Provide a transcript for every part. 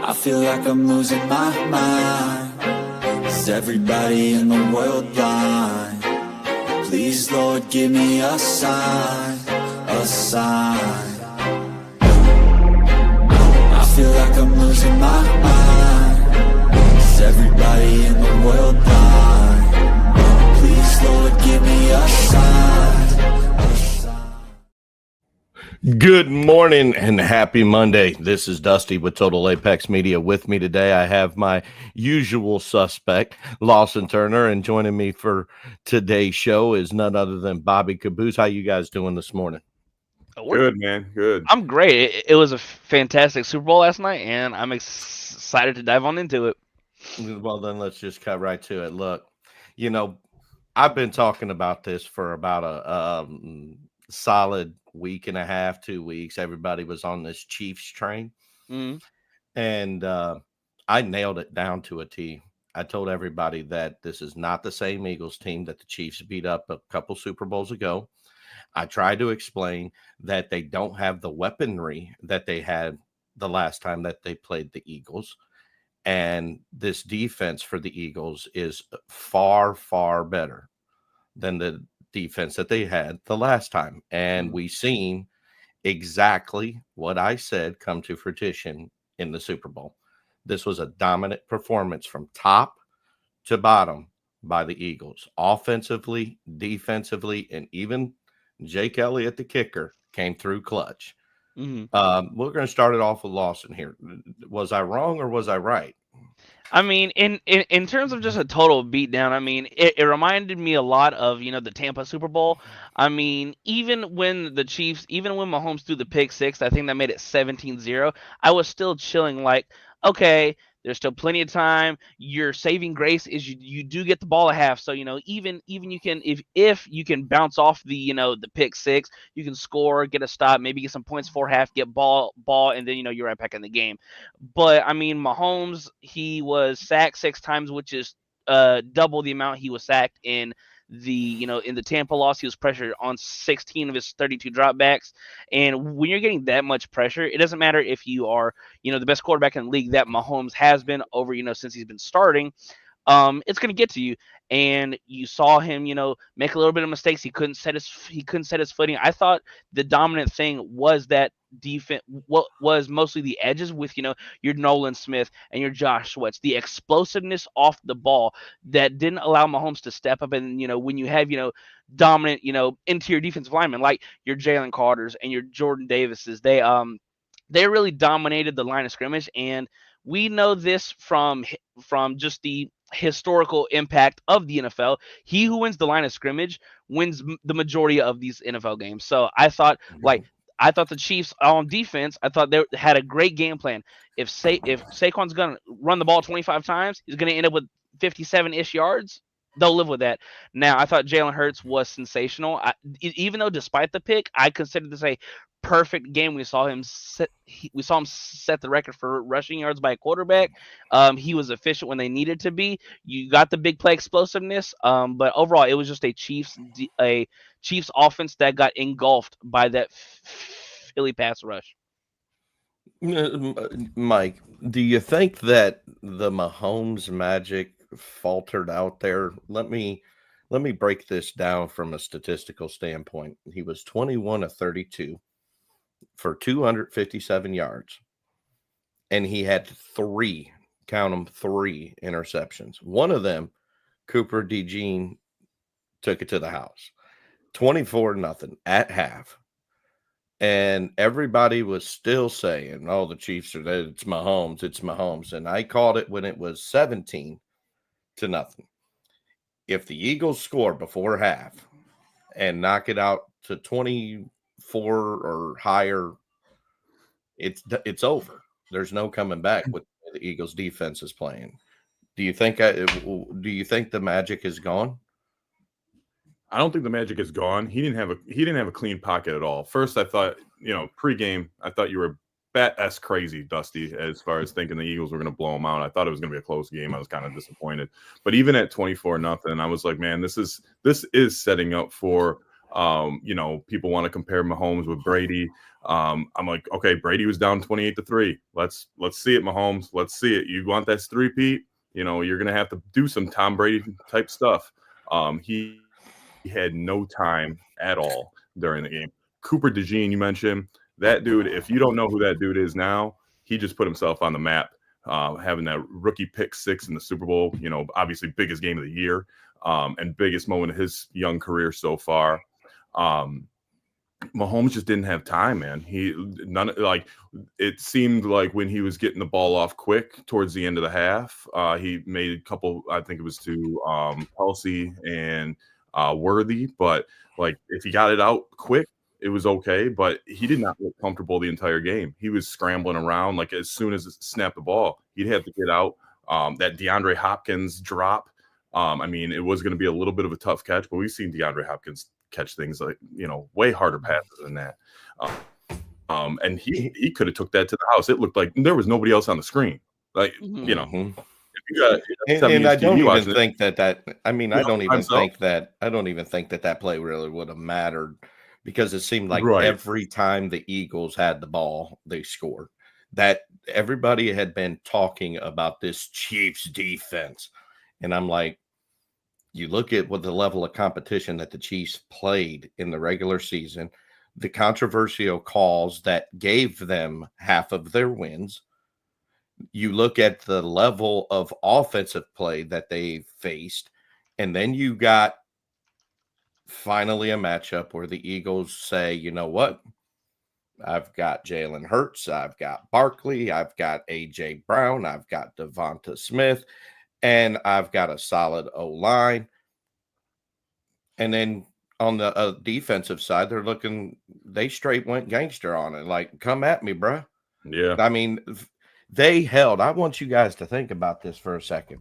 I feel like I'm losing my mind. Is everybody in the world blind? Please, Lord, give me a sign, a sign. I feel like I'm losing my mind. Is everybody in the world blind? Please, Lord, give me a sign, a sign. Good morning and happy Monday. This is Dusty with Total Apex Media. With me today, I have my usual suspect, Lawson Turner, and joining me for today's show is none other than Bobby Caboose. How you guys doing this morning? Good, man. Good. I'm great. It was a fantastic Super Bowl last night, and I'm excited to dive on into it. Well, then let's just cut right to it. Look, I've been talking about this for about a solid week and a half, 2 weeks. Everybody was on this Chiefs train, and I nailed it down to a T. I told everybody that this is not the same Eagles team that the Chiefs beat up a couple Super Bowls ago. I tried to explain that they don't have the weaponry that they had the last time that they played the Eagles. And this defense for the Eagles is far, far better than the defense that they had the last time. And we seen exactly what I said come to fruition in the Super Bowl. This was a dominant performance from top to bottom by the Eagles, offensively, defensively, and even Jake Elliott, the kicker, came through clutch. We're going to start it off with Lawson here. Was I wrong or was I right? I mean, in terms of just a total beatdown, I mean, it reminded me a lot of, the Tampa Super Bowl. I mean, even when Mahomes threw the pick six, I think that made it 17-0, I was still chilling like, okay, there's still plenty of time. Your saving grace is you do get the ball at half. So, even you can, if you can bounce off the, the pick six, you can score, get a stop, maybe get some points for half, get ball, and then, you're right back in the game. But I mean, Mahomes, he was sacked 6 times, which is double the amount he was sacked in in the Tampa loss. He was pressured on 16 of his 32 dropbacks. And when you're getting that much pressure, it doesn't matter if you are, the best quarterback in the league that Mahomes has been over, since he's been starting. It's going to get to you. And you saw him, make a little bit of mistakes. He couldn't set his footing. I thought the dominant thing was that defense. What was mostly the edges with, your Nolan Smith and your Josh Sweats, the explosiveness off the ball that didn't allow Mahomes to step up. And, when you have, dominant, interior defensive linemen like your Jalen Carters and your Jordan Davises, they really dominated the line of scrimmage. And we know this from just the historical impact of the NFL. He who wins the line of scrimmage wins the majority of these NFL games. So I thought the Chiefs on defense, I thought they had a great game plan. If Saquon's going to run the ball 25 times, he's going to end up with 57-ish yards. They'll live with that. Now, I thought Jalen Hurts was sensational. Even though despite the pick, I considered this a perfect game. We saw him set the record for rushing yards by a quarterback. He was efficient when they needed to be. You got the big play explosiveness, but overall, it was just a Chiefs offense that got engulfed by that Philly pass rush. Mike, do you think that the Mahomes magic faltered out there? Let me break this down from a statistical standpoint. He was 21 of 32 for 257 yards, and he had 3 interceptions. One of them, Cooper DeJean, took it to the house, 24-0 at half. And everybody was still saying, "Oh, the Chiefs are there. It's Mahomes." And I called it when it was 17-0. If the Eagles score before half and knock it out to 24 or higher, it's over. There's no coming back with the Eagles defense is playing. Do you think the magic is gone? I don't think the magic is gone. He didn't have a clean pocket at all. First, I thought, pregame, I thought you were bat-ass crazy, Dusty, as far as thinking the Eagles were going to blow them out. I thought it was going to be a close game. I was kind of disappointed. But even at 24-0, I was like, man, this is setting up for People want to compare Mahomes with Brady. I'm like, okay, Brady was down 28-3. Let's see it, Mahomes. Let's see it. You want that 3-peat? You're gonna have to do some Tom Brady type stuff. He had no time at all during the game. Cooper DeJean, you mentioned that dude. If you don't know who that dude is now, he just put himself on the map, having that rookie pick 6 in the Super Bowl. Obviously biggest game of the year, and biggest moment of his young career so far. Mahomes just didn't have time, man. It seemed like when he was getting the ball off quick towards the end of the half, he made a couple, I think it was to Kelsey and Worthy, but like if he got it out quick, it was okay, but he did not look comfortable the entire game. He was scrambling around. Like as soon as it snapped the ball, he'd have to get out. That DeAndre Hopkins drop, it was going to be a little bit of a tough catch, but we've seen DeAndre Hopkins catch things like, way harder passes than that. And he could have took that to the house. It looked like there was nobody else on the screen. Like, Mm-hmm. if you got And I don't even think that I don't even think that play really would have mattered, because it seemed like every time the Eagles had the ball, they scored. That everybody had been talking about this Chiefs defense. And I'm like, you look at what the level of competition that the Chiefs played in the regular season, the controversial calls that gave them half of their wins. You look at the level of offensive play that they faced, and then you got finally a matchup where the Eagles say, you know what? I've got Jalen Hurts, I've got Barkley, I've got A.J. Brown, I've got Devonta Smith, and I've got a solid O-line. And then on the defensive side, they straight went gangster on it. Like, come at me, bro. Yeah. They held. I want you guys to think about this for a second.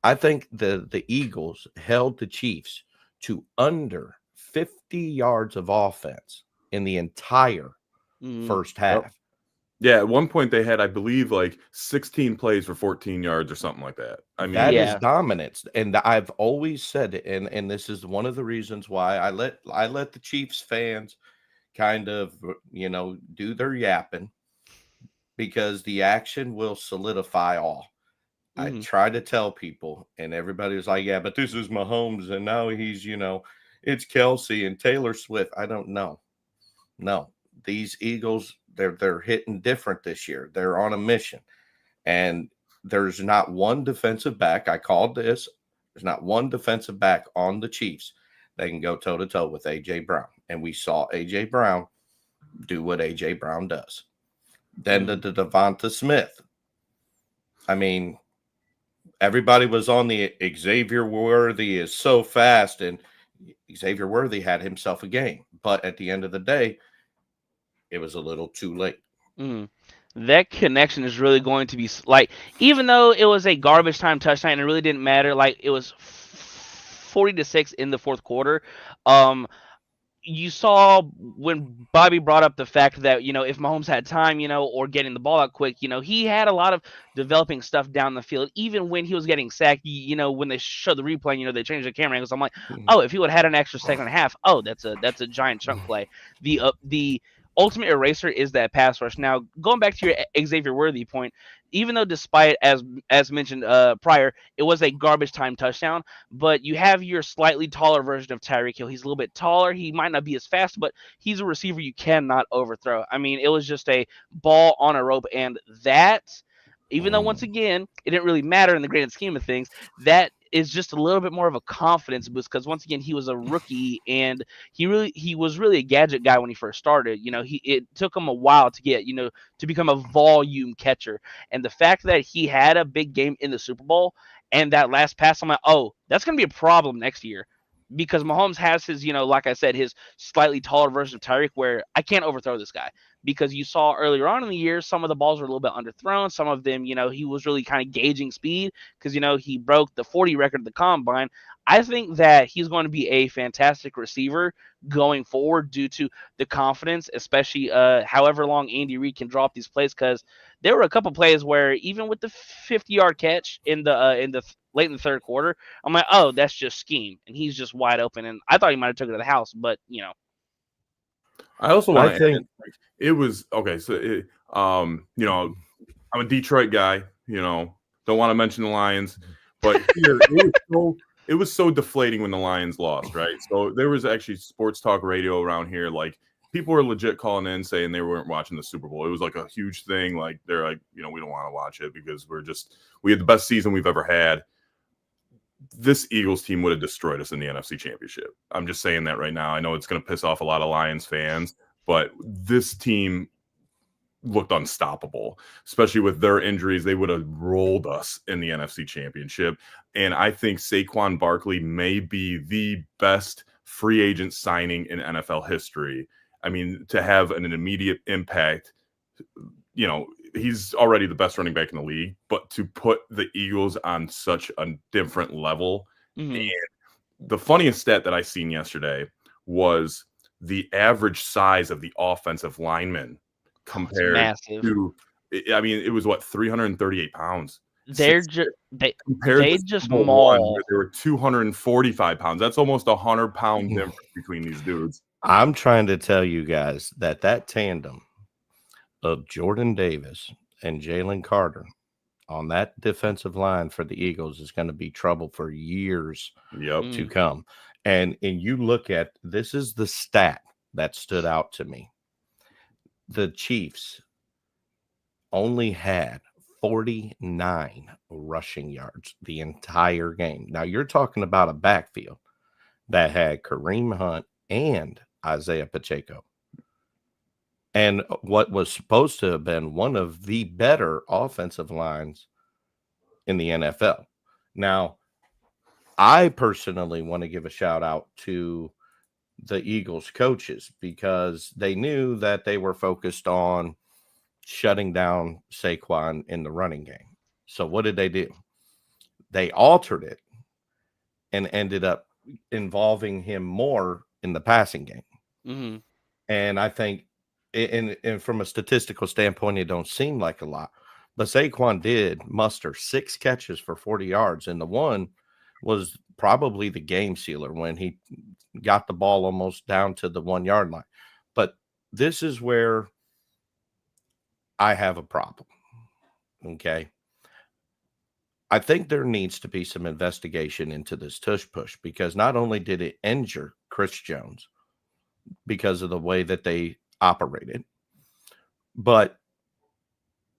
I think the Eagles held the Chiefs to under 50 yards of offense in the entire first half. Yeah, at one point they had, I believe, like 16 plays for 14 yards or something like that. That is dominance. And I've always said it, and this is one of the reasons why I let the Chiefs fans kind of, do their yapping, because the action will solidify all. I try to tell people, and everybody was like, yeah, but this is Mahomes, and now he's, it's Kelsey and Taylor Swift. I don't know. No, these Eagles, they're hitting different this year. They're on a mission. And there's not one defensive back. I called this. There's not one defensive back on the Chiefs that can go toe-to-toe with A.J. Brown. And we saw A.J. Brown do what A.J. Brown does. Then the Devonta Smith. Everybody was on the Xavier Worthy is so fast, and Xavier Worthy had himself a game. But at the end of the day, it was a little too late. That connection is really going to be like, even though it was a garbage time touchdown and it really didn't matter, like it was 40-6 in the fourth quarter. You saw when Bobby brought up the fact that, if Mahomes had time, or getting the ball out quick, he had a lot of developing stuff down the field. Even when he was getting sacked, when they showed the replay, they changed the camera angles. I'm like, oh, if he would have had an extra second and a half, oh, that's a giant chunk play. The ultimate eraser is that pass rush. Now, going back to your Xavier Worthy point, even though despite, as mentioned prior, it was a garbage time touchdown, but you have your slightly taller version of Tyreek Hill. He's a little bit taller. He might not be as fast, but he's a receiver you cannot overthrow. It was just a ball on a rope, and that, even though once again, it didn't really matter in the grand scheme of things, that is just a little bit more of a confidence boost, because once again, he was a rookie, and he was really a gadget guy when he first started. It took him a while to get, to become a volume catcher. And the fact that he had a big game in the Super Bowl and that last pass, I'm like, oh, that's going to be a problem next year, because Mahomes has his, like I said, his slightly taller version of Tyreek, where I can't overthrow this guy. because you saw earlier on in the year some of the balls were a little bit underthrown. Some of them, he was really kind of gauging speed because he broke the 40 record of the combine. I think that he's going to be a fantastic receiver going forward due to the confidence, especially however long Andy Reid can drop these plays. Because there were a couple plays where even with the 50-yard catch in the late in the third quarter, I'm like, oh, that's just scheme, and he's just wide open. And I thought he might have took it to the house, but I also want to think- add, like, it was okay. So, I'm a Detroit guy. Don't want to mention the Lions, but here, it was so deflating when the Lions lost, right? So there was actually sports talk radio around here. Like, people were legit calling in saying they weren't watching the Super Bowl. It was like a huge thing. Like, they're like, we don't want to watch it because we had the best season we've ever had. This Eagles team would have destroyed us in the NFC Championship. I'm just saying that right now. I know it's going to piss off a lot of Lions fans, but this team looked unstoppable, especially with their injuries. They would have rolled us in the NFC Championship. And I think Saquon Barkley may be the best free agent signing in NFL history. I mean, to have an immediate impact, he's already the best running back in the league, but to put the Eagles on such a different level. mm-hmm. And the funniest stat that I seen yesterday was the average size of the offensive linemen compared to, it was 338 pounds. They just maul. They were 245 pounds. That's almost 100-pound difference between these dudes. I'm trying to tell you guys that tandem of Jordan Davis and Jalen Carter on that defensive line for the Eagles is going to be trouble for years to come. And you look at, this is the stat that stood out to me. The Chiefs only had 49 rushing yards the entire game. Now, you're talking about a backfield that had Kareem Hunt and Isaiah Pacheco, and what was supposed to have been one of the better offensive lines in the NFL. Now, I personally want to give a shout out to the Eagles coaches because they knew that they were focused on shutting down Saquon in the running game. So what did they do? They altered it and ended up involving him more in the passing game. Mm-hmm. And I think, and from a statistical standpoint, it don't seem like a lot, but Saquon did muster 6 catches for 40 yards, and the one was probably the game sealer when he got the ball almost down to the 1 yard line. But this is where I have a problem. Okay. I think there needs to be some investigation into this tush push, because not only did it injure Chris Jones because of the way that they operated, but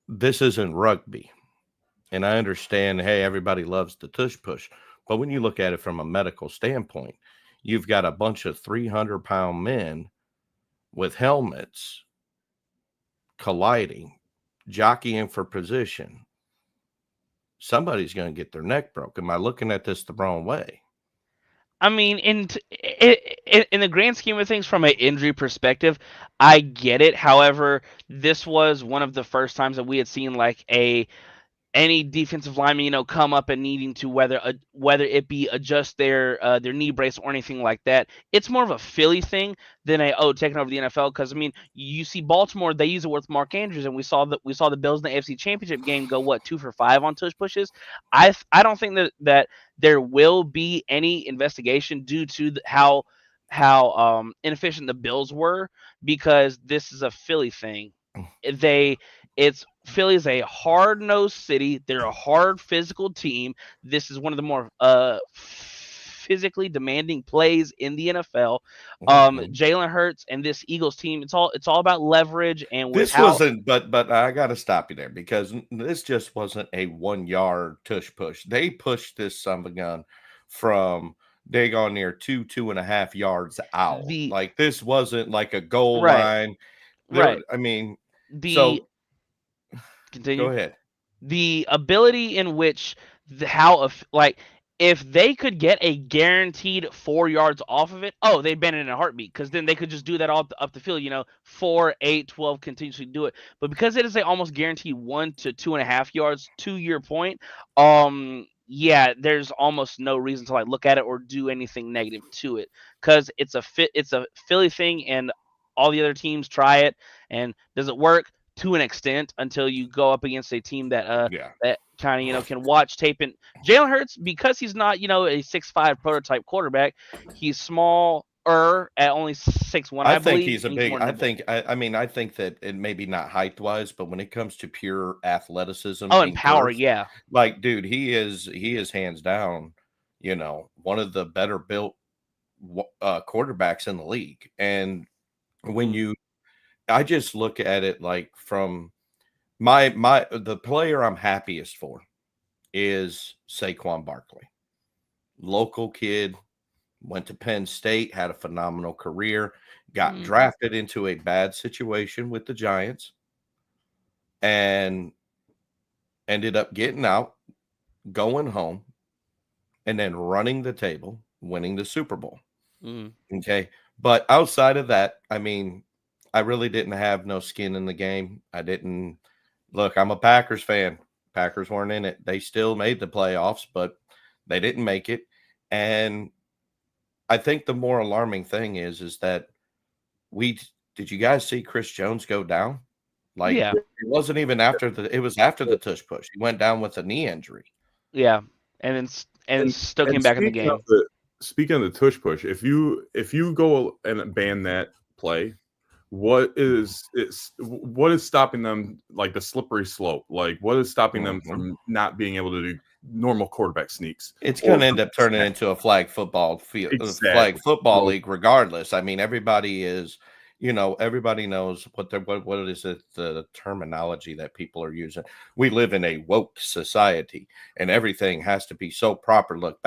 this isn't rugby. And I understand, hey, everybody loves the tush push, but when you look at it from a medical standpoint, you've got a bunch of 300-pound men with helmets colliding, jockeying for position. Somebody's going to get their neck broke. Am I looking at this the wrong way? I mean, in the grand scheme of things, from an injury perspective, I get it. However, this was one of the first times that we had seen like any defensive lineman, come up and needing to whether it be adjust their knee brace or anything like that. It's more of a Philly thing than taking over the NFL. Because I mean, you see Baltimore, they use it with Mark Andrews, and we saw the Bills in the AFC Championship game go 2 for 5 on tush pushes. I don't think that there will be any investigation due to how inefficient the Bills were, because this is a Philly thing. Philly's a hard-nosed city. They're a hard physical team. This is one of the more physically demanding plays in the NFL. Jalen Hurts and this Eagles team, it's all about leverage. And this wasn't, but I got to stop you there, because this just wasn't a 1 yard tush push. They pushed this son of a gun from daggone near 2.5 yards out. Like, this wasn't like a goal line. Right. I mean, continue. Go ahead. The ability in which if they could get a guaranteed 4 yards off of it, oh, they'd ban it in a heartbeat, because then they could just do that all up the field, 4, 8, 12, continuously do it. But because it is a almost guaranteed 1 to 2.5 yards, to your point, yeah, there's almost no reason to look at it or do anything negative to it, because it's a Philly thing, and all the other teams try it, and does it work? To an extent, until you go up against a team that that kind of can watch tape. And Jalen Hurts, because he's not a 6'5" prototype quarterback, he's smaller at only 6'1". I think he's a big. I think. I mean, I think that it maybe not height wise, but when it comes to pure athleticism, and power, burst, yeah, dude, he is hands down, one of the better built quarterbacks in the league. And when I just look at it from the player I'm happiest for is Saquon Barkley. Local kid, went to Penn State, had a phenomenal career, got drafted into a bad situation with the Giants, and ended up getting out, going home, and then running the table, winning the Super Bowl. Okay. But outside of that, I mean, I really didn't have no skin in the game. Look, I'm a Packers fan. Packers weren't in it. They still made the playoffs, but they didn't make it. And I think the more alarming thing is that did you guys see Chris Jones go down? Yeah. It wasn't even it was after the tush push. He went down with a knee injury. Yeah. And still came back in the game. Speaking of the tush push, if you go and ban that play, what is stopping them, the slippery slope? What is stopping them from not being able to do normal quarterback sneaks? It's going to end up turning into a flag football field, flag football league, regardless. I mean, everybody is, everybody knows what is it, the terminology that people are using. We live in a woke society, and everything has to be so proper. Look,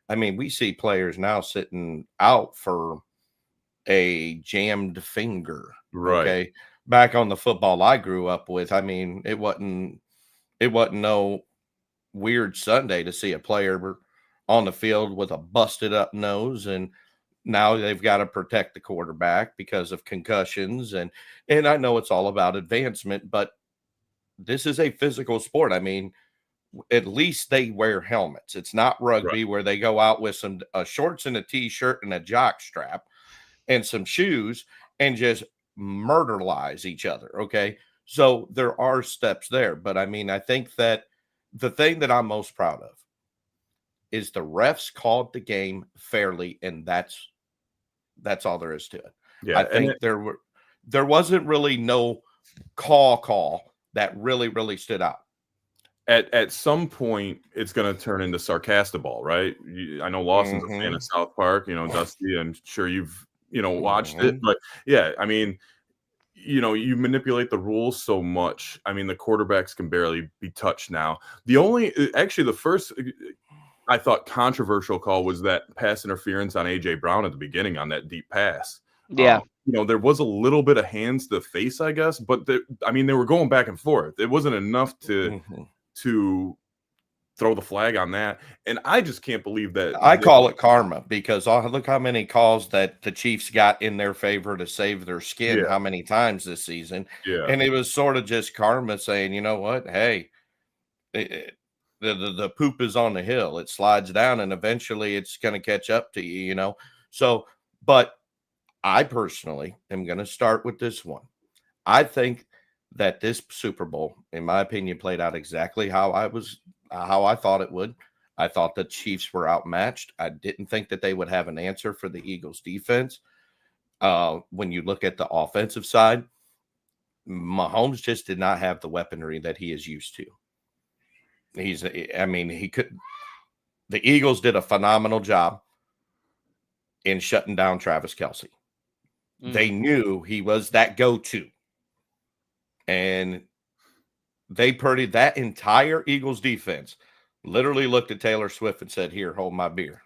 we see players now sitting out for a jammed finger. Right. Okay. Back on the football I grew up with, I mean, it wasn't no weird Sunday to see a player on the field with a busted up nose, and now they've got to protect the quarterback because of concussions. And I know it's all about advancement, but this is a physical sport. I mean, at least they wear helmets. It's not rugby where they go out with some shorts and a t-shirt and a jock strap and some shoes and just murderize each other. Okay. So there are steps there, but I mean, I think that the thing that I'm most proud of is the refs called the game fairly. And that's all there is to it. Yeah. I think there wasn't really no call that really stood out. At some point, it's going to turn into Sarcastiball, right? I know Lawson's a fan of South Park. Dusty, I'm sure you've watched it, but yeah, I mean, you manipulate the rules so much. I mean, the quarterbacks can barely be touched now. The first, I thought, controversial call was that pass interference on AJ Brown at the beginning on that deep pass. Yeah. There was a little bit of hands to the face, I guess, but they were going back and forth. It wasn't enough to throw the flag on that. And I just can't believe that. I call it karma, because look how many calls that the Chiefs got in their favor to save their skin, how many times this season. Yeah. And it was sort of just karma saying, you know what? Hey, the poop is on the hill. It slides down and eventually it's going to catch up to you, So, but I personally am going to start with this one. I think that this Super Bowl, in my opinion, played out exactly how I thought it would. I thought the Chiefs were outmatched. I didn't think that they would have an answer for the Eagles defense. When you look at the offensive side, Mahomes just did not have the weaponry that he is used to. The Eagles did a phenomenal job in shutting down Travis Kelce. They knew he was that go-to. And that entire Eagles defense literally looked at Taylor Swift and said, "Here, hold my beer."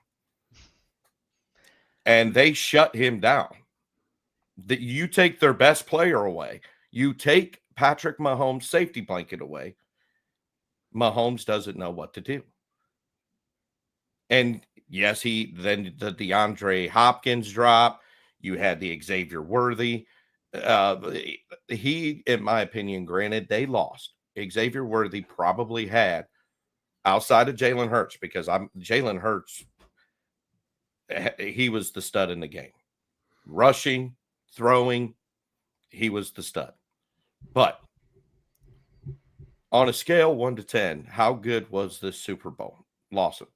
And they shut him down. You take their best player away. You take Patrick Mahomes' safety blanket away. Mahomes doesn't know what to do. And yes, then the DeAndre Hopkins drop. You had the Xavier Worthy. He, in my opinion, granted they lost. Xavier Worthy probably had, outside of Jalen Hurts, because Jalen Hurts, he was the stud in the game. Rushing, throwing, he was the stud. But on a scale 1 to 10, how good was this Super Bowl? Lawson.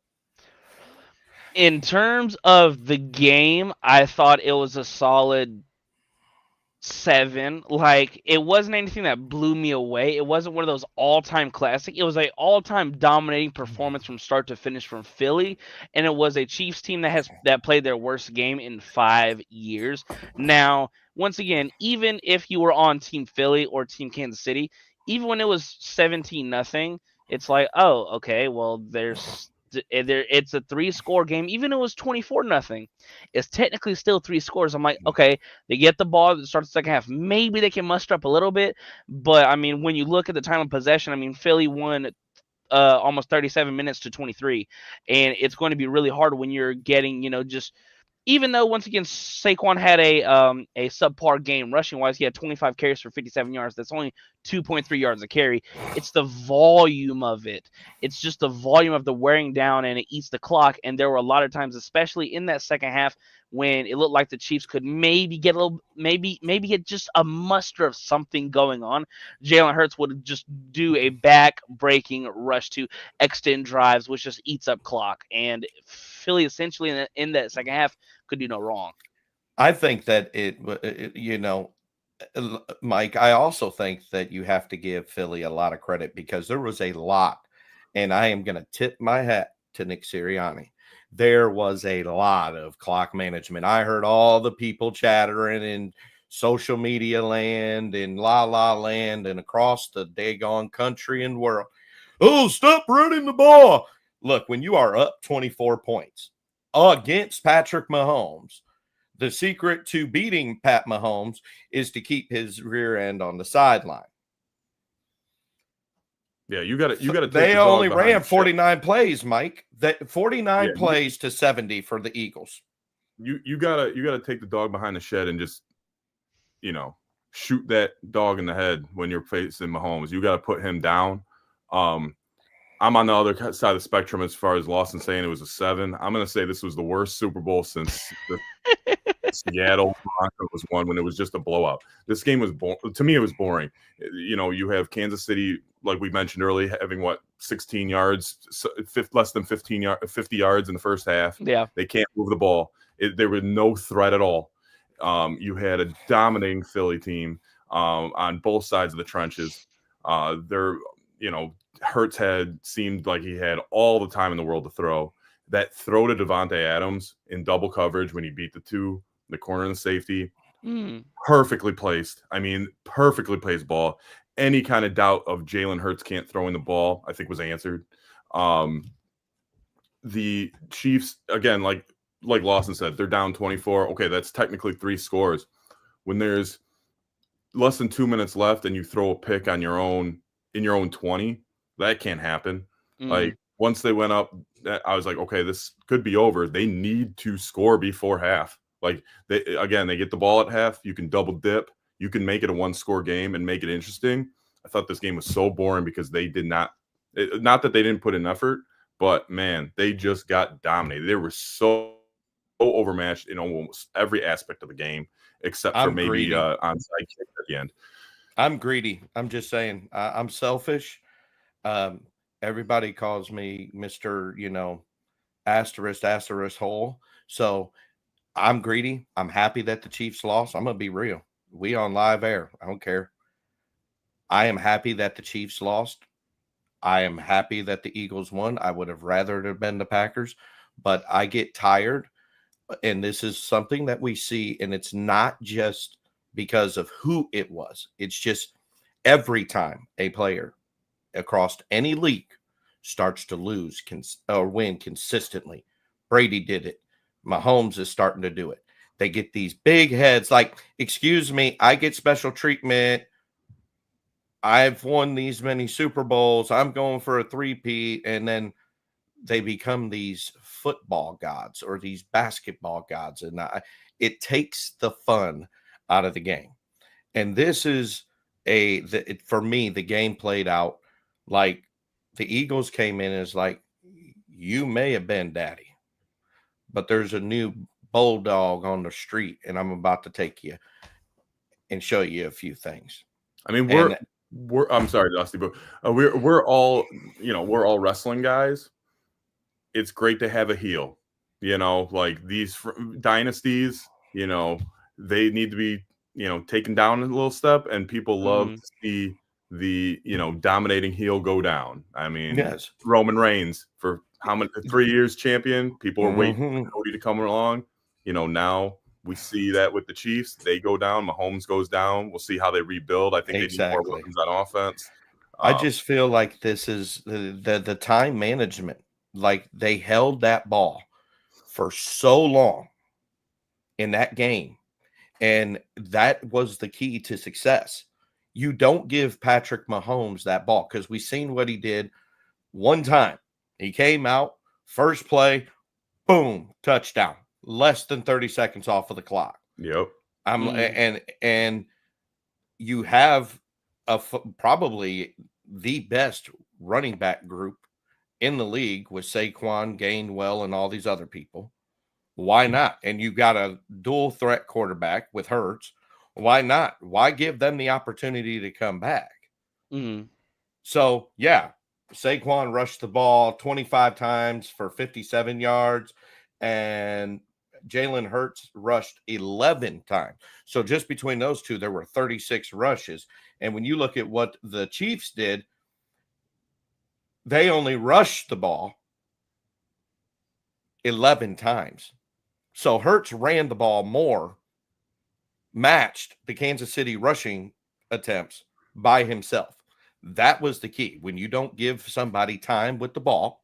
In terms of the game, I thought it was a solid 7. Like, it wasn't anything that blew me away. It wasn't one of those all-time classic. It was an all-time dominating performance from start to finish from Philly, and it was a Chiefs team that played their worst game in 5 years. Now, once again, even if you were on Team Philly or Team Kansas City, even when it was 17-0, it's like, oh, okay, well, it's a 3-score game. Even if it was 24-0, it's technically still 3 scores. I'm like, okay, they get the ball at the start of the second half. Maybe they can muster up a little bit. But, I mean, when you look at the time of possession, I mean, Philly won almost 37 minutes to 23. And it's going to be really hard when you're getting, just – even though, once again, Saquon had a subpar game rushing-wise, he had 25 carries for 57 yards. That's only 2.3 yards a carry. It's the volume of it. It's just the volume of the wearing down, and it eats the clock. And there were a lot of times, especially in that second half, when it looked like the Chiefs could maybe get just a muster of something going on. Jalen Hurts would just do a back-breaking rush to extend drives, which just eats up clock. And Philly essentially in that second half could do no wrong. I think that Mike, I also think that you have to give Philly a lot of credit because there was a lot, and I am going to tip my hat to Nick Sirianni. There was a lot of clock management. I heard all the people chattering in social media land, in La La Land, and across the daggone country and world. Oh, stop running the ball. Look, when you are up 24 points against Patrick Mahomes, the secret to beating Pat Mahomes is to keep his rear end on the sideline. Yeah, you got to. They only ran 49 plays, Mike. That 49 plays to 70 for the Eagles. You gotta take the dog behind the shed and just, shoot that dog in the head when you're facing Mahomes. You got to put him down. I'm on the other side of the spectrum as far as Lawson saying it was a 7. I'm going to say this was the worst Super Bowl since the Seattle Broncos won, when it was just a blowout. This game was to me, it was boring. You have Kansas City, like we mentioned earlier, having 16 yards, less than 50 yards in the first half. Yeah, they can't move the ball. There was no threat at all. You had a dominating Philly team on both sides of the trenches. Hurts seemed like he had all the time in the world to throw. That throw to Devontae Adams in double coverage when he beat the corner and the safety, perfectly placed. I mean, perfectly placed ball. Any kind of doubt of Jalen Hurts can't throw in the ball, I think, was answered. The Chiefs, again, like Lawson said, they're down 24. Okay, that's technically 3 scores. When there's less than 2 minutes left and you throw a pick in your own 20, that can't happen. Like, once they went up, I was like, okay, this could be over. They need to score before half. Like, they get the ball at half. You can double dip. You can make it a 1-score game and make it interesting. I thought this game was so boring because they did not that they didn't put in effort, but man, they just got dominated. They were so overmatched in almost every aspect of the game, except for maybe onside kick at the end. I'm greedy. I'm just saying, I'm selfish. Everybody calls me Mr. Asterisk hole. So I'm greedy. I'm happy that the Chiefs lost. I'm going to be real. We on live air. I don't care. I am happy that the Chiefs lost. I am happy that the Eagles won. I would have rather it have been the Packers, but I get tired. And this is something that we see, and it's not just because of who it was. It's just every time a player across any league starts to lose or win consistently. Brady did it. Mahomes is starting to do it. They get these big heads like, excuse me, I get special treatment. I've won these many Super Bowls. I'm going for a 3-peat. And then they become these football gods or these basketball gods, and it takes the fun out of the game. And this is for me, the game played out like the Eagles came in as like, you may have been daddy, but there's a new bulldog on the street, and I'm about to take you and show you a few things. I mean, we're I'm sorry, Dusty, but we're all, we're all wrestling guys. It's great to have a heel, like these dynasties, they need to be, taken down a little step, and people love to see the, dominating heel go down. I mean, Yes. Roman Reigns for how many 3 years champion, people are waiting for Cody to come along. Now we see that with the Chiefs, they go down, Mahomes goes down. We'll see how they rebuild. I think they need more weapons on offense. I just feel like this is the time management. Like, they held that ball for so long in that game, and that was the key to success. You don't give Patrick Mahomes that ball, because we seen what he did one time. He came out, first play, boom, touchdown. Less than 30 seconds off of the clock. Yep. And you have probably the best running back group in the league with Saquon, Gainwell, and all these other people. Why not? And you got a dual threat quarterback with Hurts. Why not? Why give them the opportunity to come back? Mm-hmm. So, yeah, Saquon rushed the ball 25 times for 57 yards, and Jalen Hurts rushed 11 times. So just between those two, there were 36 rushes. And when you look at what the Chiefs did, they only rushed the ball 11 times. So Hurts ran the ball more, matched the Kansas City rushing attempts by himself. That was the key. When you don't give somebody time with the ball,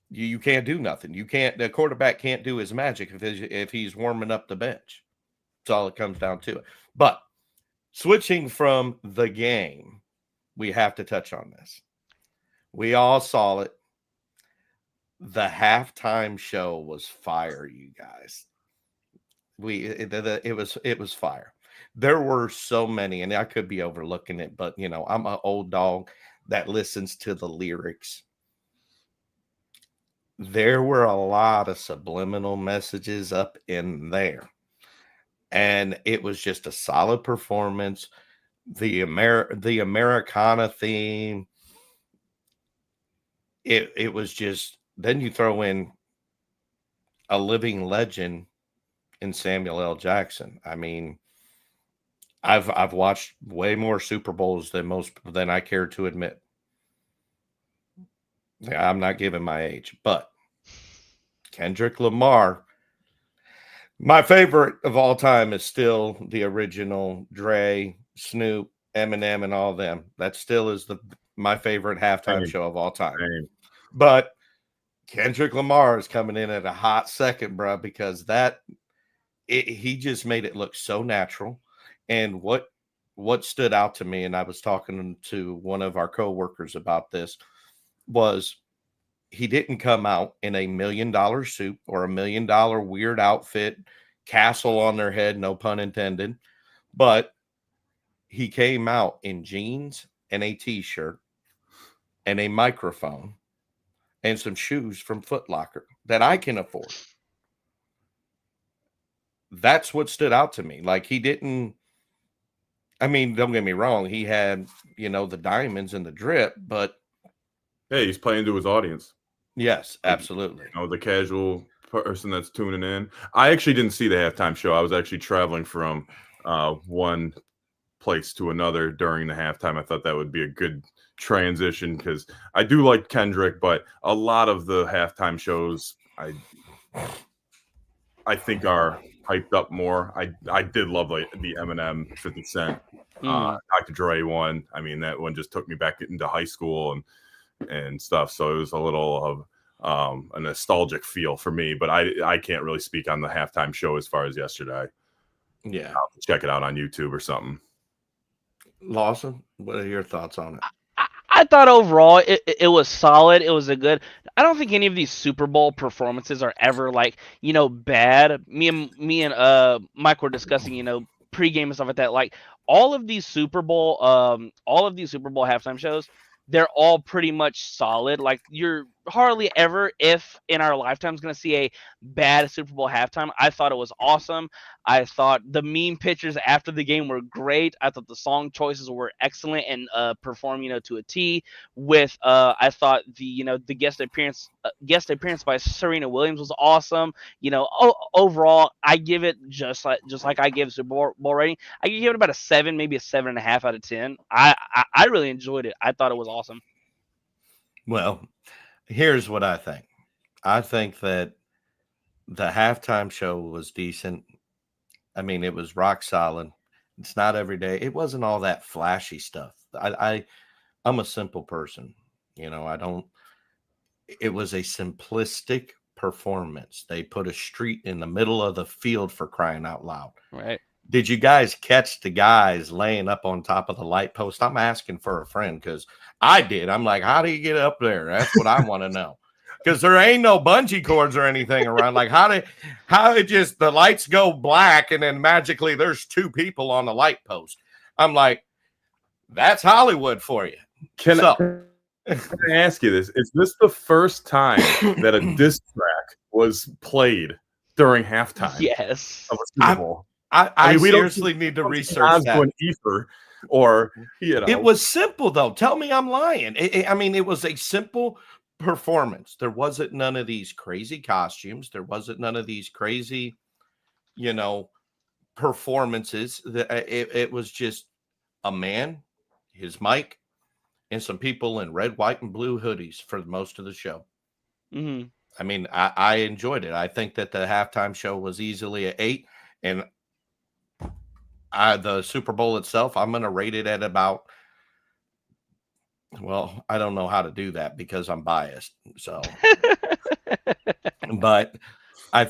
you can't do nothing. The quarterback can't do his magic if he's warming up the bench. That's all it comes down to. But switching from the game, we have to touch on this. We all saw it. The halftime show was fire, you guys. It was fire. There were so many, and I could be overlooking it, but I'm an old dog that listens to the lyrics. There were a lot of subliminal messages up in there, and it was just a solid performance. The Americana theme, it was just. Then you throw in a living legend in Samuel L. Jackson. I mean, I've watched way more Super Bowls than I care to admit. I'm not giving my age, but Kendrick Lamar, my favorite of all time, is still the original Dre, Snoop, Eminem, and all them. That still is my favorite halftime show of all time. But Kendrick Lamar is coming in at a hot second, bro, because he just made it look so natural. And what stood out to me, and I was talking to one of our coworkers about this, was he didn't come out in a $1 million suit or $1 million weird outfit, castle on their head, no pun intended. But he came out in jeans and a t-shirt and a microphone and some shoes from Foot Locker that I can afford. That's what stood out to me. Like, he didn't, I mean, don't get me wrong, he had, the diamonds and the drip, but hey, he's playing to his audience. Yes, absolutely. The casual person that's tuning in. I actually didn't see the halftime show. I was actually traveling from one place to another during the halftime. I thought that would be a good transition because I do like Kendrick, but a lot of the halftime shows I think are hyped up more. I did love the Eminem 50 Cent Dr. Dre one. I mean, that one just took me back into high school and stuff. So it was a little of a nostalgic feel for me, but I can't really speak on the halftime show as far as yesterday. Yeah. I'll have to check it out on YouTube or something. Lawson, what are your thoughts on it? I thought overall it was solid. It was a good. I don't think any of these Super Bowl performances are ever like bad. Me and Mike were discussing pregame and stuff like that. Like all of these Super Bowl halftime shows, they're all pretty much solid. Like you're hardly ever, if in our lifetimes, going to see a bad Super Bowl halftime. I thought it was awesome. I thought the meme pictures after the game were great. I thought the song choices were excellent and performed, to a T. With I thought the guest appearance by Serena Williams was awesome. Overall, I give it just like I give Super Bowl rating. I give it about a 7, maybe a 7.5 out of 10. I really enjoyed it. I thought it was awesome. Well, here's what I think. I think that the halftime show was decent. I mean, it was rock solid. It's not every day. It wasn't all that flashy stuff. I'm a simple person. I don't. It was a simplistic performance. They put a street in the middle of the field, for crying out loud. Right. Did you guys catch the guys laying up on top of the light post? I'm asking for a friend because I did. I'm like, how do you get up there? That's what I want to know. Because there ain't no bungee cords or anything around. Like how it just the lights go black and then magically there's 2 people on the light post. I'm like, that's Hollywood for you. Can I ask you this? Is this the first time that a diss track was played during halftime? Yes. Of a Super Bowl? I mean, we seriously need to research that. An ether or It was simple though. Tell me I'm lying. I mean, it was a simple performance. There wasn't none of these crazy costumes. There wasn't none of these crazy, performances. It was just a man, his mic, and some people in red, white, and blue hoodies for most of the show. Mm-hmm. I mean, I enjoyed it. I think that the halftime show was easily an 8, and the Super Bowl itself, I'm going to rate it at about. Well, I don't know how to do that because I'm biased. So, but I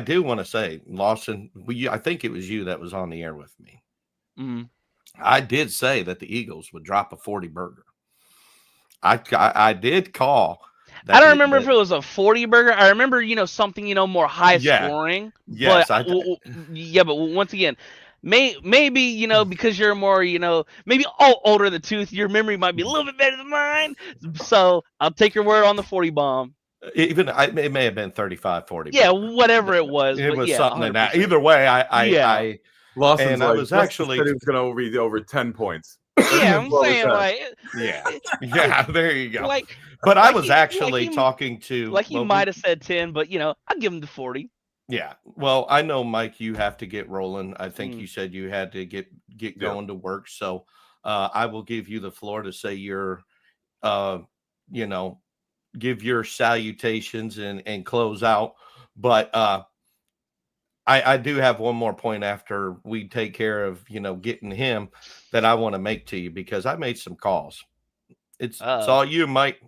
do want to say, Lawson, I think it was you that was on the air with me. Mm-hmm. I did say that the Eagles would drop a 40 burger. I did call. I don't remember if it was a 40 burger. I remember, something, more high scoring. Yes. But, but once again, maybe because you're more maybe older in the tooth, your memory might be a little bit better than mine, so I'll take your word on the 40 bomb. Even it may have been 35, 40. Yeah, whatever it was. It was something 100%. In that. Either way, I Lawson's and like, I was actually it was going to be over 10 points. Yeah, I'm saying yeah, there you go. But I was actually talking to he might have said 10, but I'll give him the 40. Yeah. Well, I know, Mike, you have to get rolling. I think you said you had to get going to work. So I will give you the floor to say your, give your salutations and close out. But I do have one more point after we take care of, getting him that I want to make to you because I made some calls. It's all you, Mike.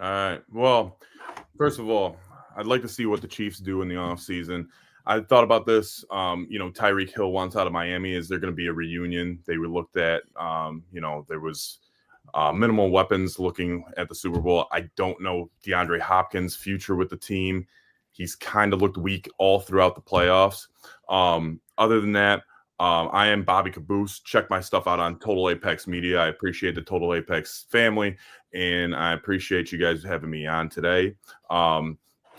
All right. Well, first of all, I'd like to see what the Chiefs do in the offseason. I thought about this. Tyreek Hill wants out of Miami. Is there going to be a reunion? They were looked at. There was minimal weapons looking at the Super Bowl. I don't know DeAndre Hopkins' future with the team. He's kind of looked weak all throughout the playoffs. Other than that, I am Bobby Caboose. Check my stuff out on Total Apex Media. I appreciate the Total Apex family, and I appreciate you guys having me on today.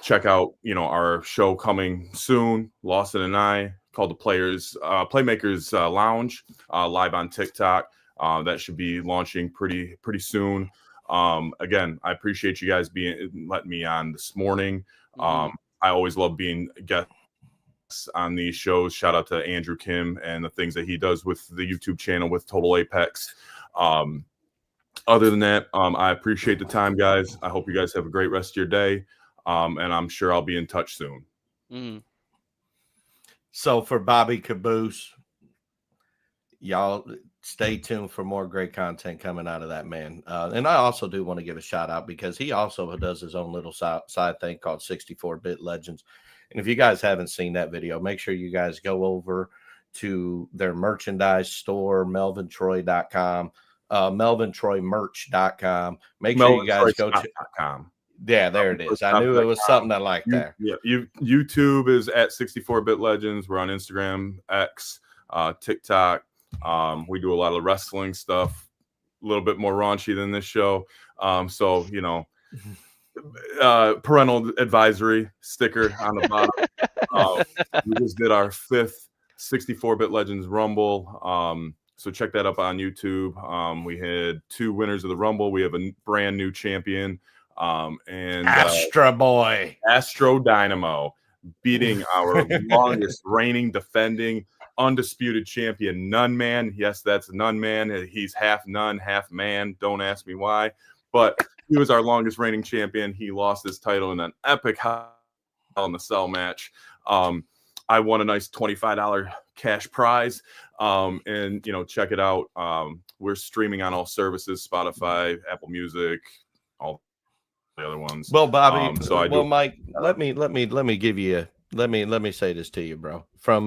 Check out, our show coming soon, Lawson and I, called the Playmakers Lounge, live on TikTok. That should be launching pretty soon. Again, I appreciate you guys letting me on this morning. I always love being guests on these shows. Shout out to Andrew Kim and the things that he does with the YouTube channel with Total Apex. Other than that, I appreciate the time, guys. I hope you guys have a great rest of your day. And I'm sure I'll be in touch soon. So for Bobby Caboose, y'all stay tuned for more great content coming out of that man. And I also do want to give a shout out because he also does his own little side thing called 64-Bit Legends. And if you guys haven't seen that video, make sure you guys go over to their merchandise store, melvintroy.com. melvintroymerch.com. Make sure you guys go to. melvintroyscott.com. Yeah, there it is. I knew it was something I liked there. YouTube is at 64-Bit Legends. We're on Instagram, X, TikTok. We do a lot of wrestling stuff, a little bit more raunchy than this show. So, you know, parental advisory sticker on the bottom. We just did our 5th 64-Bit Legends Rumble. So check that up on YouTube. We had 2 winners of the Rumble. We have a brand new champion. And Astro Boy, Astro Dynamo, beating our longest reigning, defending, undisputed champion, Nun Man. Yes, that's Nun Man. He's half nun, half man. Don't ask me why, but he was our longest reigning champion. He lost his title in an epic Hell in the Cell match. I won a nice $25 cash prize. And you know, check it out. We're streaming on all services: Spotify, Apple Music, all the other ones. Well, Bobby, Mike, let me give you let me say this to you, bro. For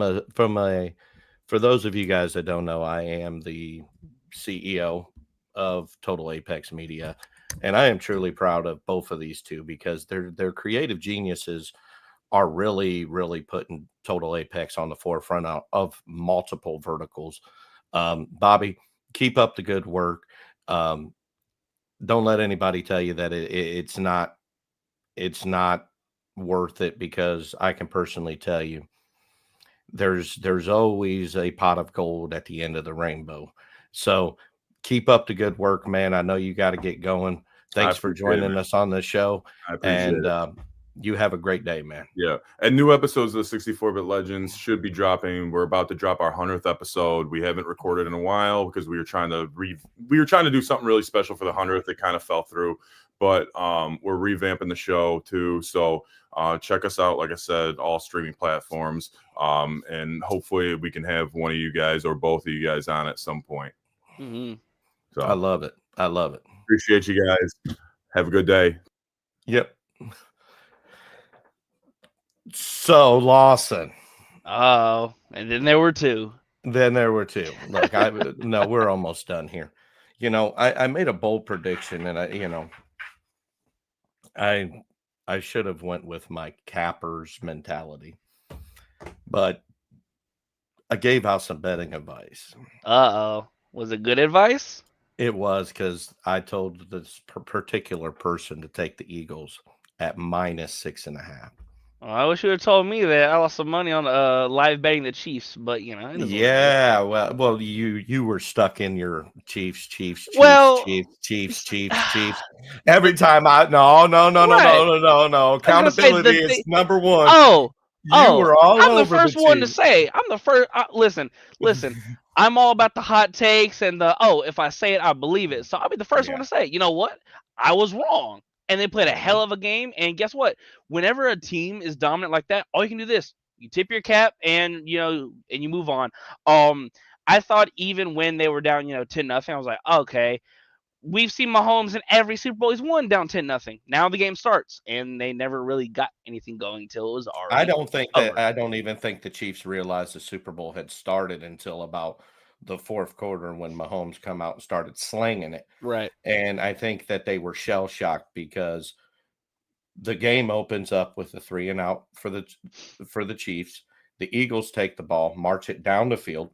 those of you guys that don't know, I am the CEO of Total Apex Media, and I am truly proud of both of these two because their creative geniuses are really putting Total Apex on the forefront of multiple verticals. Bobby, keep up the good work. Don't let anybody tell you that it's not worth it, because I can personally tell you there's always a pot of gold at the end of the rainbow. So keep up the good work, man. I know you got to get going. Thanks for joining us on this show. I appreciate it. You have a great day, man. Yeah. And new episodes of the 64-Bit Legends should be dropping. We're about to drop our 100th episode. We haven't recorded in a while because we were trying to do something really special for the 100th. It kind of fell through, but we're revamping the show too. So check us out. Like I said, all streaming platforms. And hopefully we can have one of you guys or both of you guys on at some point. Mm-hmm. So I love it. Appreciate you guys. Have a good day. Yep. So Lawson. Oh, and then there were 2. Look, no, we're almost done here. You know, I made a bold prediction, and I should have went with my cappers mentality, but I gave out some betting advice. Was it good advice? It was, because I told this particular person to take the Eagles at -6.5. Well, I wish you would have told me that. I lost some money on live betting the Chiefs, but you know. Yeah, well, you were stuck in your Chiefs. Every time no. Accountability is number one. You were all I'm over the first one to say. I'm the first. Listen. I'm all about the hot takes and if I say it, I believe it. So I'll be the first one to say, you know what? I was wrong. And they played a hell of a game. And guess what? Whenever a team is dominant like that, all you can do this. You tip your cap and you move on. I thought even when they were down, 10-0, I was like, okay, we've seen Mahomes in every Super Bowl. He's won down 10-0. Now the game starts, and they never really got anything going until it was already I don't even think the Chiefs realized the Super Bowl had started until about the fourth quarter when Mahomes come out and started slinging it. Right. And I think that they were shell shocked because the game opens up with a 3-and-out for the Chiefs. The Eagles take the ball, march it down the field,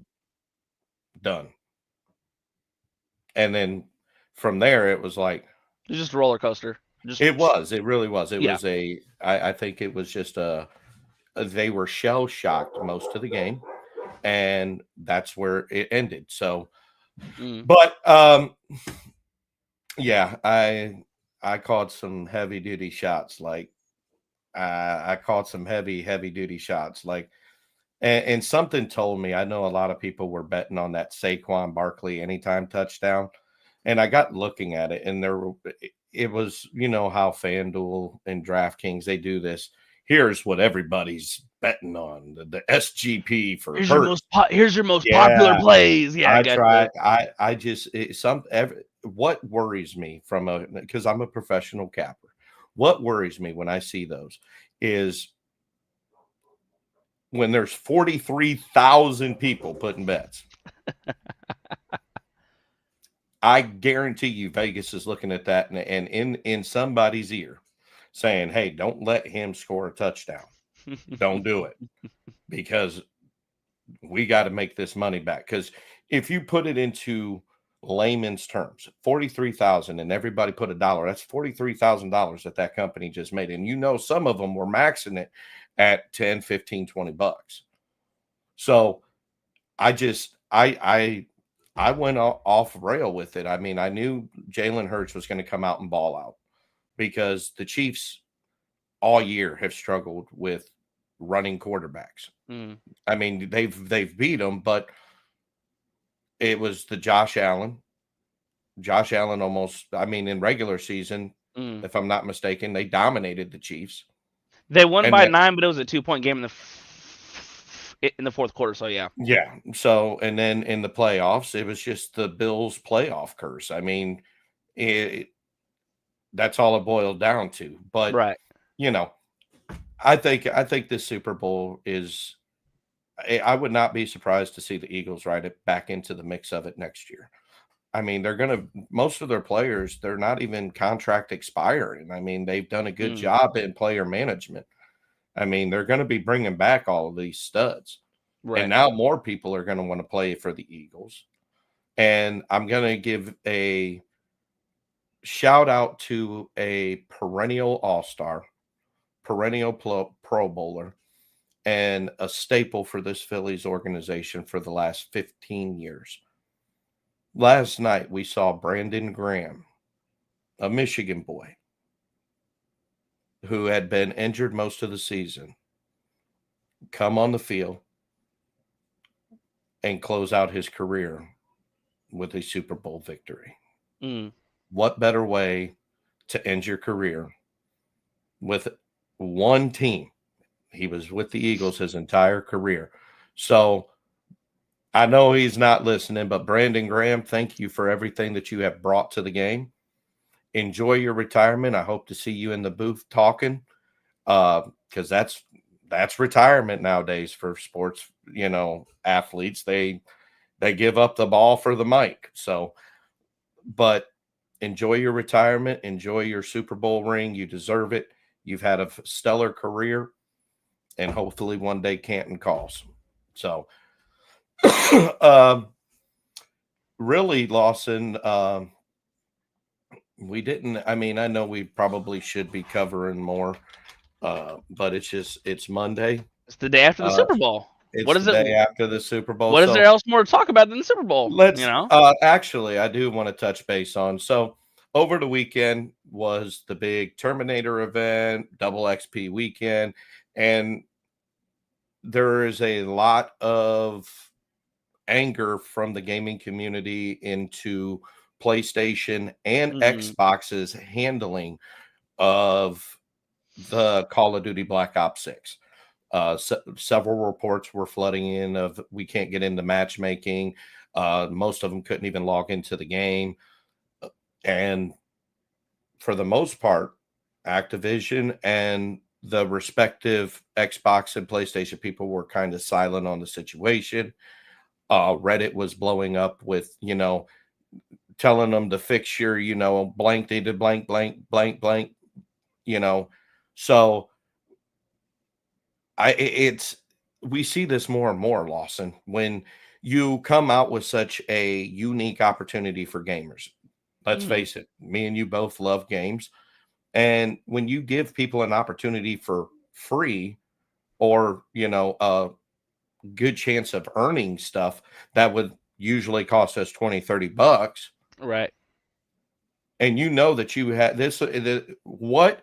done. And then from there, it was like it was just a roller coaster. It really was. I think it was just they were shell shocked most of the game. And that's where it ended. So, but yeah, I caught some heavy duty shots. Like I caught some heavy duty shots. Like, and something told me. I know a lot of people were betting on that Saquon Barkley anytime touchdown, and I got looking at it, and it was how FanDuel and DraftKings they do this. Here's what everybody's betting on the SGP for. Here's your most popular plays. Yeah, I tried. I just what worries me because I'm a professional capper. What worries me when I see those is when there's 43,000 people putting bets. I guarantee you Vegas is looking at that and in somebody's ear saying, hey, don't let him score a touchdown. Don't do it because we got to make this money back. Because if you put it into layman's terms, 43,000 and everybody put $1, that's $43,000 that company just made. And you know, some of them were maxing it at 10, 15, 20 bucks. So I went off rail with it. I mean, I knew Jalen Hurts was going to come out and ball out because the Chiefs all year have struggled with running quarterbacks. I mean, they've beat them, but it was the Josh Allen. Josh Allen almost, I mean, in regular season, if I'm not mistaken, they dominated the Chiefs. They won by 9, but it was a 2-point game in the fourth quarter. So yeah. Yeah. So, and then in the playoffs, it was just the Bills playoff curse. I mean, that's all it boiled down to. But right. You know, I think this Super Bowl is. I would not be surprised to see the Eagles ride it back into the mix of it next year. I mean, they're going to, most of their players, they're not even contract expiring. I mean, they've done a good job in player management. I mean, they're going to be bringing back all of these studs. Right. And now more people are going to want to play for the Eagles. And I'm going to give a shout out to a perennial all-star, perennial Pro Bowler, and a staple for this Phillies organization for the last 15 years. Last night, we saw Brandon Graham, a Michigan boy who had been injured most of the season, come on the field and close out his career with a Super Bowl victory. What better way to end your career with one team? He was with the Eagles his entire career. So I know he's not listening, but Brandon Graham, thank you for everything that you have brought to the game. Enjoy your retirement. I hope to see you in the booth talking, because that's retirement nowadays for sports, athletes. They give up the ball for the mic. So, but enjoy your retirement. Enjoy your Super Bowl ring. You deserve it. You've had a stellar career. And hopefully one day Canton calls. So, really, Lawson, we didn't. I mean, I know we probably should be covering more, but it's Monday. It's the day after the Super Bowl. What is the day after the Super Bowl? What is there else more to talk about than the Super Bowl? Actually, I do want to touch base on. So, over the weekend was the big Terminator event, Double XP weekend. And there is a lot of anger from the gaming community into PlayStation and Xbox's handling of the Call of Duty Black Ops 6. Several reports were flooding in of we can't get into matchmaking. Most of them couldn't even log into the game. And for the most part, Activision and the respective Xbox and PlayStation people were kind of silent on the situation. Reddit was blowing up with, telling them to fix your, blank dated blank, blank, blank, blank, So we see this more and more, Lawson, when you come out with such a unique opportunity for gamers. Let's face it, me and you both love games. And when you give people an opportunity for free or, a good chance of earning stuff that would usually cost us 20, 30 bucks. Right. And that you had this, what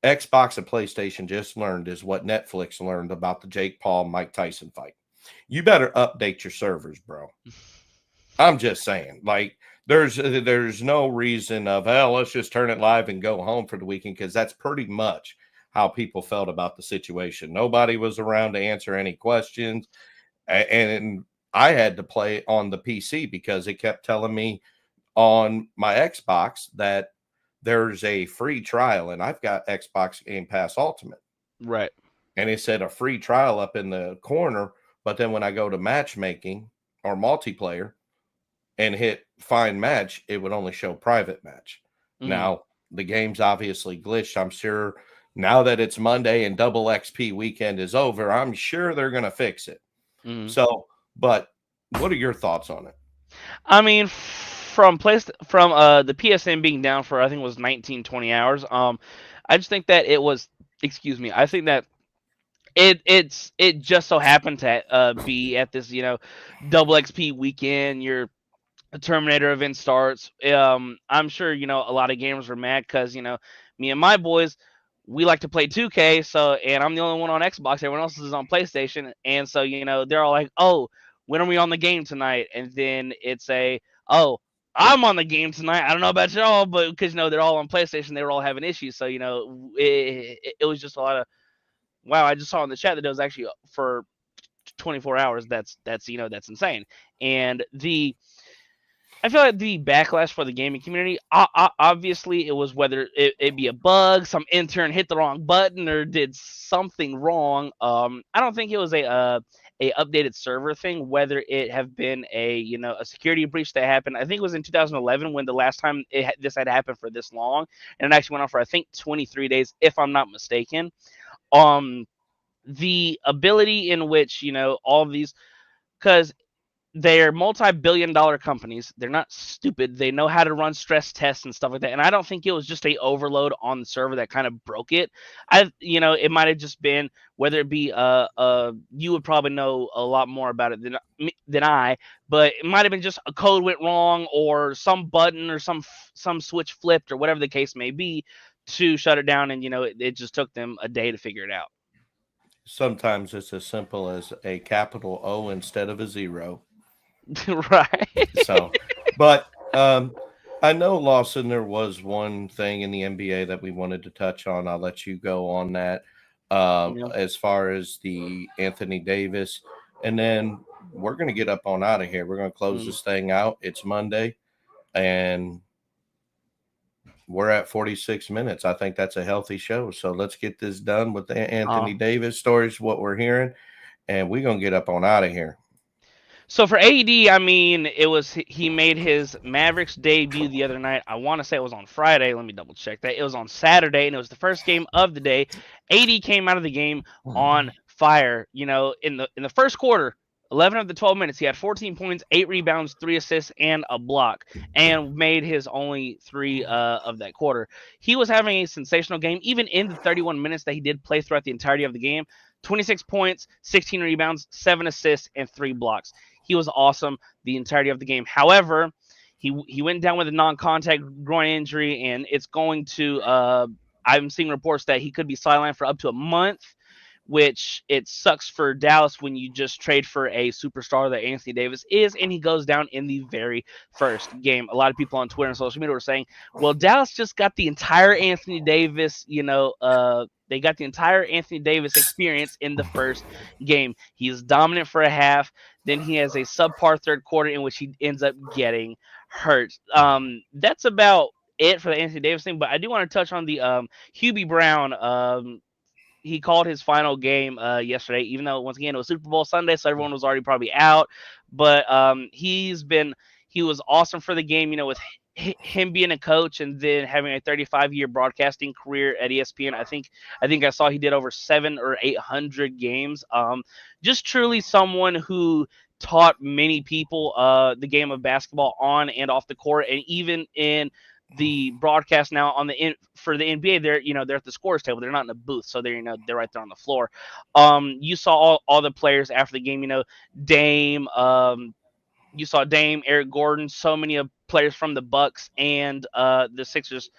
Xbox and PlayStation just learned is what Netflix learned about the Jake Paul, Mike Tyson fight. You better update your servers, bro. I'm just saying, there's no reason of, let's just turn it live and go home for the weekend, because that's pretty much how people felt about the situation. Nobody was around to answer any questions. And I had to play on the PC because it kept telling me on my Xbox that there's a free trial, and I've got Xbox Game Pass Ultimate. Right. And it said a free trial up in the corner, but then when I go to matchmaking or multiplayer, and hit find match, it would only show private match. Mhm. Now, the game's obviously glitched. I'm sure now that it's Monday and double XP weekend is over, I'm sure they're going to fix it. Mhm. So, but what are your thoughts on it? I mean, from the PSN being down for I think it was 19, 20 hours. I just think that it was. Excuse me. I think that it just so happened to be at this double XP weekend. Your Terminator event starts. I'm sure a lot of gamers were mad because me and my boys, we like to play 2K. So and I'm the only one on Xbox. Everyone else is on PlayStation, and so they're all like, "Oh, when are we on the game tonight?" And then it's "Oh, I'm on the game tonight. I don't know about y'all, but because they're all on PlayStation, they were all having issues. So it was just a lot of wow. I just saw in the chat that it was actually for 24 hours. That's insane. And I feel like the backlash for the gaming community, obviously, it was whether it be a bug, some intern hit the wrong button, or did something wrong. I don't think it was a updated server thing. Whether it have been a security breach that happened, I think it was in 2011 when the last time this had happened for this long, and it actually went on for I think 23 days, if I'm not mistaken. The ability in which all of these, because they're multi-billion-dollar companies. They're not stupid. They know how to run stress tests and stuff like that. And I don't think it was just a overload on the server that kind of broke it. It might have just been whether it be you would probably know a lot more about it than I, but it might have been just a code went wrong or some button or some switch flipped or whatever the case may be to shut it down. And it just took them a day to figure it out. Sometimes it's as simple as a capital O instead of a zero. Right. So, but I know, Lawson, there was one thing in the NBA that we wanted to touch on. I'll let you go on that. As far as the Anthony Davis, and then we're going to get up on out of here. We're going to close this thing out. It's Monday, and we're at 46 minutes. I think that's a healthy show. So let's get this done with the Anthony Davis stories, what we're hearing, and we're going to get up on out of here. So for AD, I mean, he made his Mavericks debut the other night. I want to say it was on Friday. Let me double check that. It was on Saturday, and it was the first game of the day. AD came out of the game on fire. In the first quarter, 11 of the 12 minutes, he had 14 points, 8 rebounds, 3 assists, and a block, and made his only 3 of that quarter. He was having a sensational game, even in the 31 minutes that he did play throughout the entirety of the game. 26 points, 16 rebounds, 7 assists, and 3 blocks. He was awesome the entirety of the game. However, he went down with a non-contact groin injury, and it's going to I'm seeing reports that he could be sidelined for up to a month, which it sucks for Dallas when you just trade for a superstar that Anthony Davis is, and he goes down in the very first game. A lot of people on Twitter and social media were saying, well, Dallas just got the entire Anthony Davis, they got the entire Anthony Davis experience in the first game. He's dominant for a half. Then he has a subpar third quarter in which he ends up getting hurt. That's about it for the Anthony Davis thing, but I do want to touch on the Hubie Brown. He called his final game yesterday, even though once again it was Super Bowl Sunday, so everyone was already probably out. But he was awesome for the game. With him being a coach and then having a 35-year broadcasting career at ESPN, I think I saw he did over 700 or 800 games. Just truly someone who taught many people the game of basketball on and off the court, and even in the broadcast now for the NBA, they're at the scores table. They're not in a booth, so they're right there on the floor. You saw all the players after the game. Dame. You saw Dame, Eric Gordon, so many of players from the Bucks and the Sixers.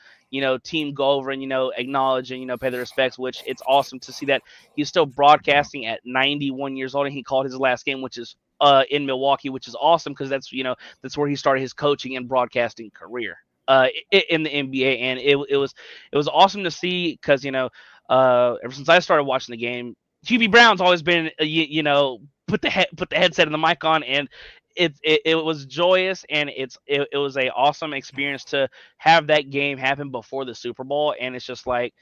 Team go over and acknowledge and pay their respects. Which it's awesome to see that he's still broadcasting at 91 years old, and he called his last game, which is in Milwaukee, which is awesome because that's where he started his coaching and broadcasting career. In the NBA, and it was awesome to see because ever since I started watching the game, Hubie Brown's always been put the headset and the mic on, and it was joyous, and it was a awesome experience to have that game happen before the Super Bowl, and it's just like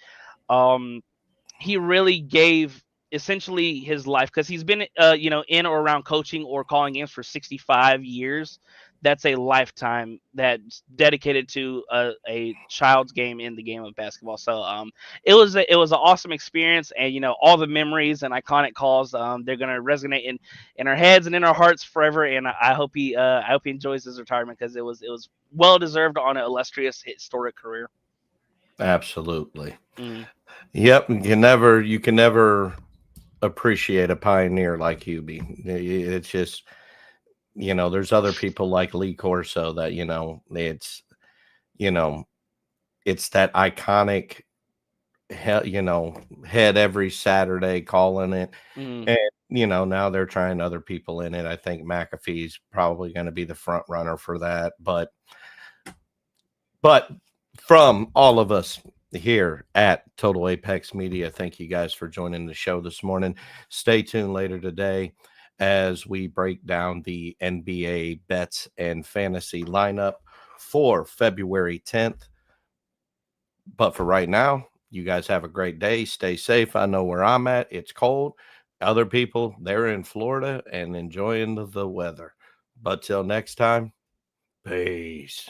he really gave essentially his life because he's been in or around coaching or calling games for 65 years. that's a lifetime that's dedicated to a child's game in the game of basketball. So it was an awesome experience, and all the memories and iconic calls, they're gonna resonate in our heads and in our hearts forever. And I hope he enjoys his retirement, because it was well deserved on an illustrious historic career. Absolutely. Mm. Yep. You can never appreciate a pioneer like Hubie. It's just, there's other people like Lee Corso that, it's that iconic, head every Saturday calling it. Mm. And, now they're trying other people in it. I think McAfee's probably going to be the front runner for that. But from all of us here at Total Apex Media, thank you guys for joining the show this morning. Stay tuned later today as we break down the NBA bets and fantasy lineup for February 10th. But for right now, you guys have a great day. Stay safe. I know where I'm at. It's cold. Other people, they're in Florida and enjoying the weather. But till next time, peace.